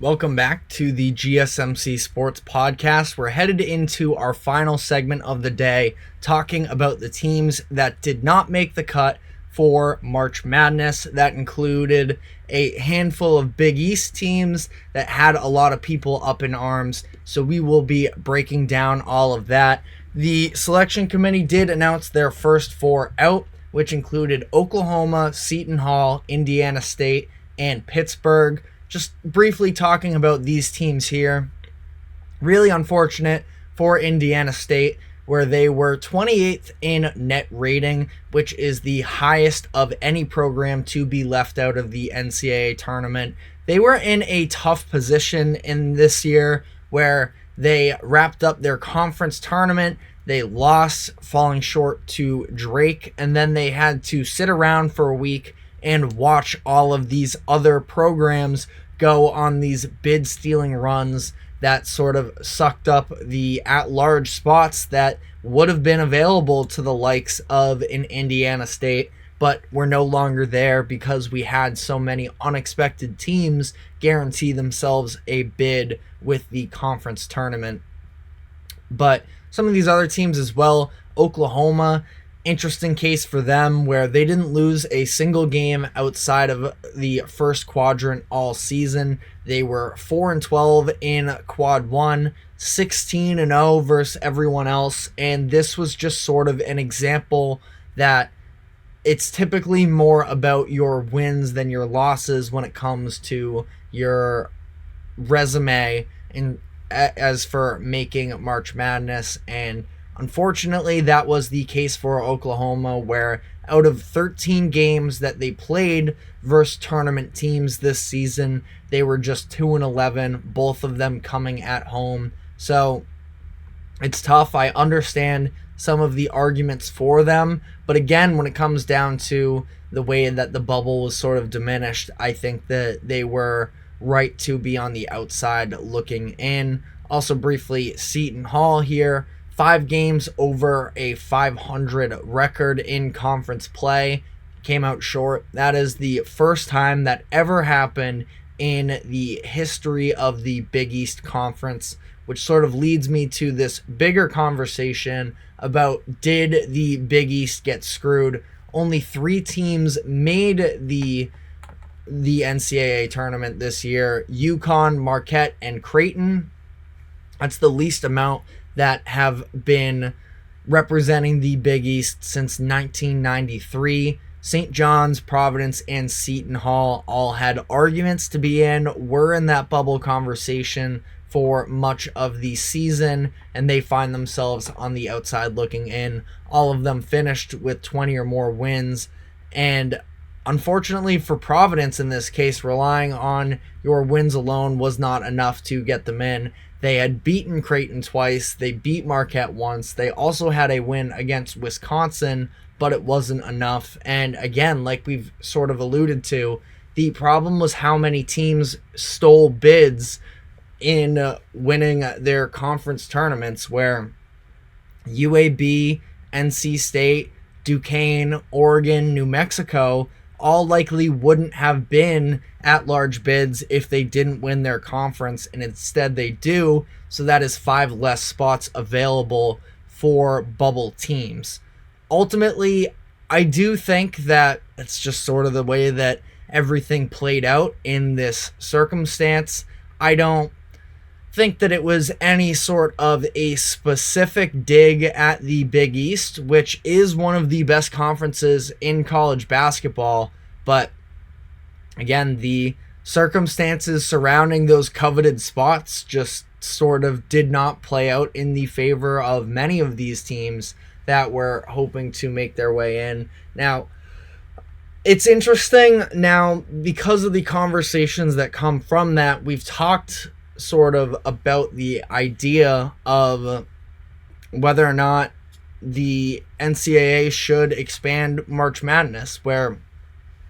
Welcome back to the GSMC Sports Podcast. We're headed into our final segment of the day, talking about the teams that did not make the cut for March Madness. That included a handful of Big East teams that had a lot of people up in arms. So we will be breaking down all of that. The selection committee did announce their first four out, which included Oklahoma, Seton Hall, Indiana State, and Pittsburgh. Just briefly talking about these teams here. Really unfortunate for Indiana State, where they were 28th in net rating, which is the highest of any program to be left out of the NCAA tournament. They were in a tough position in this year where they wrapped up their conference tournament. They lost, falling short to Drake, and then they had to sit around for a week and watch all of these other programs go on these bid stealing runs that sort of sucked up the at-large spots that would have been available to the likes of an Indiana State, but were no longer there because we had so many unexpected teams guarantee themselves a bid with the conference tournament. But some of these other teams as well, Oklahoma, interesting case for them where they didn't lose a single game outside of the first quadrant all season. They were 4-12 in quad 1, 16-0 versus everyone else, and this was just sort of an example that it's typically more about your wins than your losses when it comes to your resume and as for making March Madness. And unfortunately, that was the case for Oklahoma, where out of 13 games that they played versus tournament teams this season, they were just 2-11, both of them coming at home. So it's tough. I understand some of the arguments for them, but again, when it comes down to the way that the bubble was sort of diminished, I think that they were right to be on the outside looking in. Also briefly, Seton Hall here, 5 games over a 500 record in conference play, came out short. That is the first time that ever happened in the history of the Big East Conference, which sort of leads me to this bigger conversation about, did the Big East get screwed? Only 3 teams made the NCAA tournament this year: UConn, Marquette, and Creighton. That's the least amount that have been representing the Big East since 1993. St. John's, Providence, and Seton Hall all had arguments to be in, were in that bubble conversation for much of the season, and they find themselves on the outside looking in. All of them finished with 20 or more wins, and unfortunately for Providence in this case, relying on your wins alone was not enough to get them in. They had beaten Creighton twice. They beat Marquette once. They also had a win against Wisconsin, but it wasn't enough. And again, like we've sort of alluded to, the problem was how many teams stole bids in winning their conference tournaments, where UAB, NC State, Duquesne, Oregon, New Mexico all likely wouldn't have been at-large bids if they didn't win their conference, and instead they do, so that is 5 less spots available for bubble teams. Ultimately, I do think that it's just sort of the way that everything played out in this circumstance. I don't think that it was any sort of a specific dig at the Big East, which is one of the best conferences in college basketball, but again, the circumstances surrounding those coveted spots just sort of did not play out in the favor of many of these teams that were hoping to make their way in. Now, it's interesting now because of the conversations that come from that. We've talked sort of about the idea of whether or not the NCAA should expand March Madness, where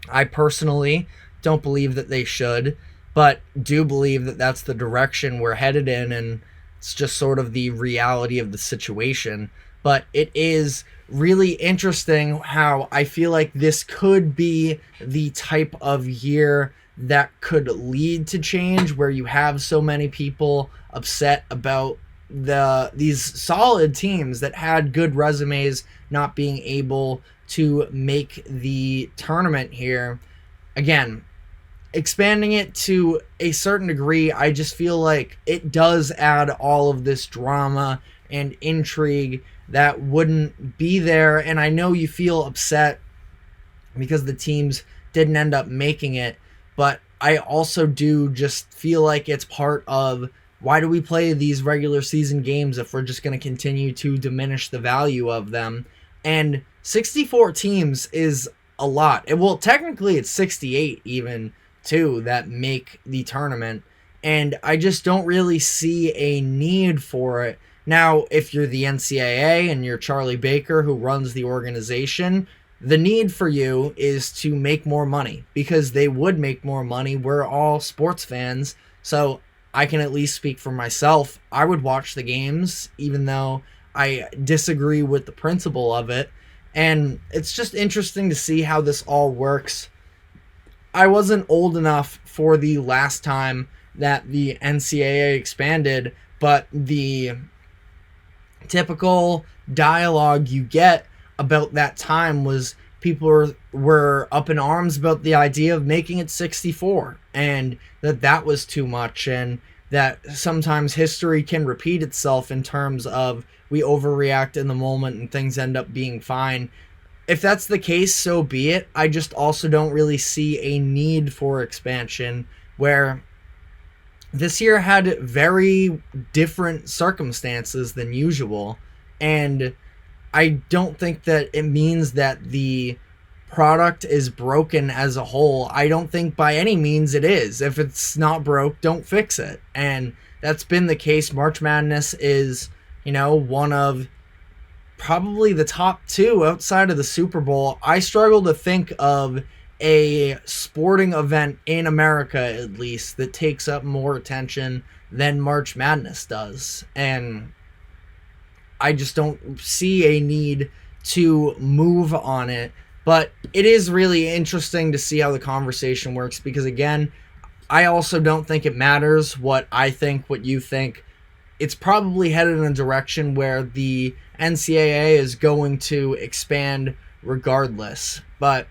I personally don't believe that they should, but do believe that that's the direction we're headed in, and it's just sort of the reality of the situation. But it is really interesting how I feel like this could be the type of year that could lead to change, where you have so many people upset about these solid teams that had good resumes not being able to make the tournament here. Again, expanding it to a certain degree, I just feel like it does add all of this drama and intrigue that wouldn't be there. And I know you feel upset because the teams didn't end up making it, but I also do just feel like it's part of, why do we play these regular season games if we're just going to continue to diminish the value of them? And 64 teams is a lot. Well, technically it's 68 even too that make the tournament, and I just don't really see a need for it. Now, if you're the NCAA and you're Charlie Baker, who runs the organization, the need for you is to make more money, because they would make more money. We're all sports fans, so I can at least speak for myself. I would watch the games, even though I disagree with the principle of it. And it's just interesting to see how this all works. I wasn't old enough for the last time that the NCAA expanded, but the typical dialogue you get about that time was people were up in arms about the idea of making it 64, and that was too much, and that sometimes history can repeat itself in terms of we overreact in the moment and things end up being fine. If that's the case, so be it. I just also don't really see a need for expansion, where this year had very different circumstances than usual, and I don't think that it means that the product is broken as a whole. I don't think by any means it is. If it's not broke, don't fix it. And that's been the case. March Madness is, one of probably the top two outside of the Super Bowl. I struggle to think of a sporting event in America, at least, that takes up more attention than March Madness does. And I just don't see a need to move on it. But it is really interesting to see how the conversation works, because, again, I also don't think it matters what I think, what you think. It's probably headed in a direction where the NCAA is going to expand regardless. But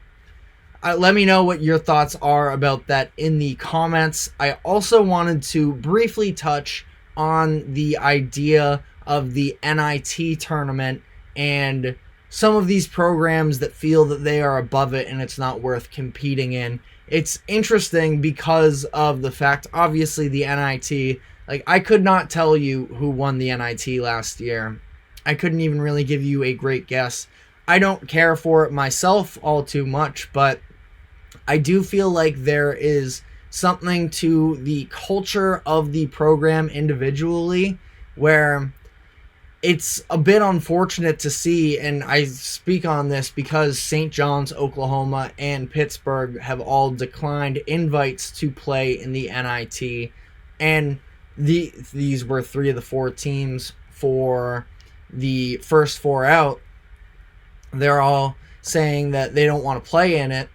let me know what your thoughts are about that in the comments. I also wanted to briefly touch on the idea of the NIT tournament and some of these programs that feel that they are above it and it's not worth competing in. It's interesting because of the fact, obviously, the NIT, I could not tell you who won the NIT last year. I couldn't even really give you a great guess. I don't care for it myself all too much, but I do feel like there is something to the culture of the program individually where it's a bit unfortunate to see, and I speak on this because St. John's, Oklahoma, and Pittsburgh have all declined invites to play in the NIT, and these were 3 of the 4 teams for the first 4 out. They're all saying that they don't want to play in it.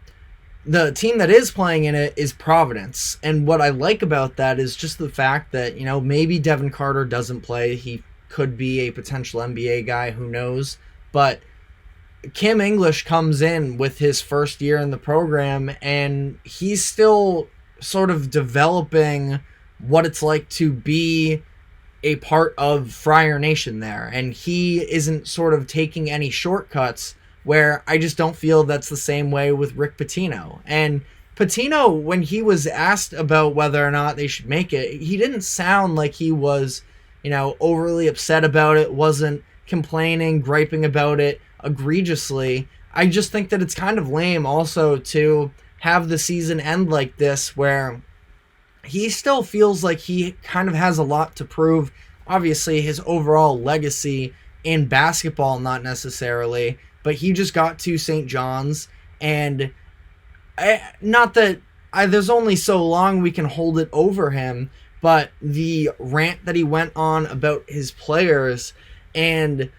The team that is playing in it is Providence, and what I like about that is just the fact that, maybe Devin Carter doesn't play. He could be a potential NBA guy, who knows, but Kim English comes in with his first year in the program, and he's still sort of developing what it's like to be a part of Friar Nation there, and he isn't sort of taking any shortcuts, where I just don't feel that's the same way with Rick Pitino. And Pitino, when he was asked about whether or not they should make it, he didn't sound like he was overly upset about it, wasn't complaining, griping about it egregiously. I just think that it's kind of lame also to have the season end like this, where he still feels like he kind of has a lot to prove. Obviously, his overall legacy in basketball, not necessarily, but he just got to St. John's, and there's only so long we can hold it over him, but the rant that he went on about his players and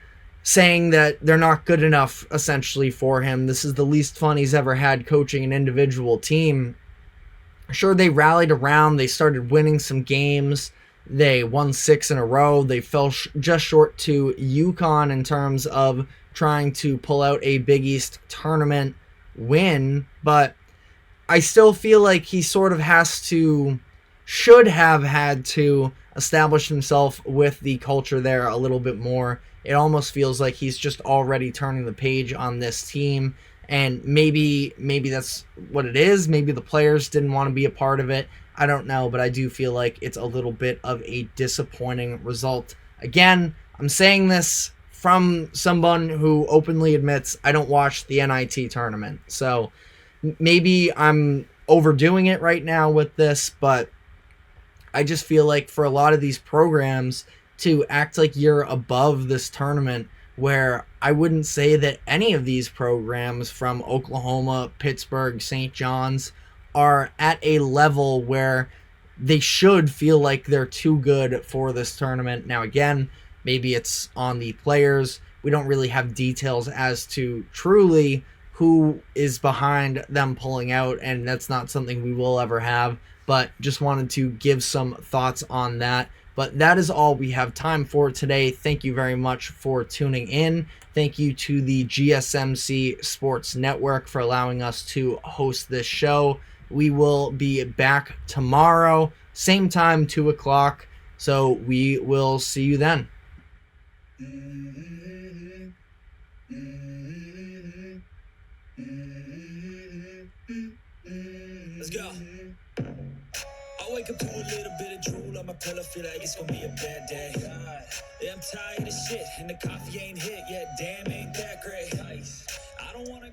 saying that they're not good enough, essentially, for him. This is the least fun he's ever had coaching an individual team. Sure, they rallied around. They started winning some games. They won 6 in a row. They fell just short to UConn in terms of trying to pull out a Big East tournament win. But I still feel like he sort of should have had to establish himself with the culture there a little bit more. It almost feels like he's just already turning the page on this team. And maybe that's what it is. Maybe the players didn't want to be a part of it. I don't know, but I do feel like it's a little bit of a disappointing result. Again, I'm saying this from someone who openly admits I don't watch the NIT tournament. So maybe I'm overdoing it right now with this, but I just feel like for a lot of these programs to act like you're above this tournament, where I wouldn't say that any of these programs from Oklahoma, Pittsburgh, St. John's are at a level where they should feel like they're too good for this tournament. Now, again, maybe it's on the players. We don't really have details as to truly who is behind them pulling out, and that's not something we will ever have, but just wanted to give some thoughts on that. But that is all we have time for today. Thank you very much for tuning in. Thank you to the GSMC Sports Network for allowing us to host this show. We will be back tomorrow, same time, 2 o'clock. So we will see you then. Let's go. I wake up to a little bit of drool on my pillow, feel like it's gonna be a bad day. Yeah, I'm tired of shit, and the coffee ain't hit yet. Damn, ain't that great. I don't wanna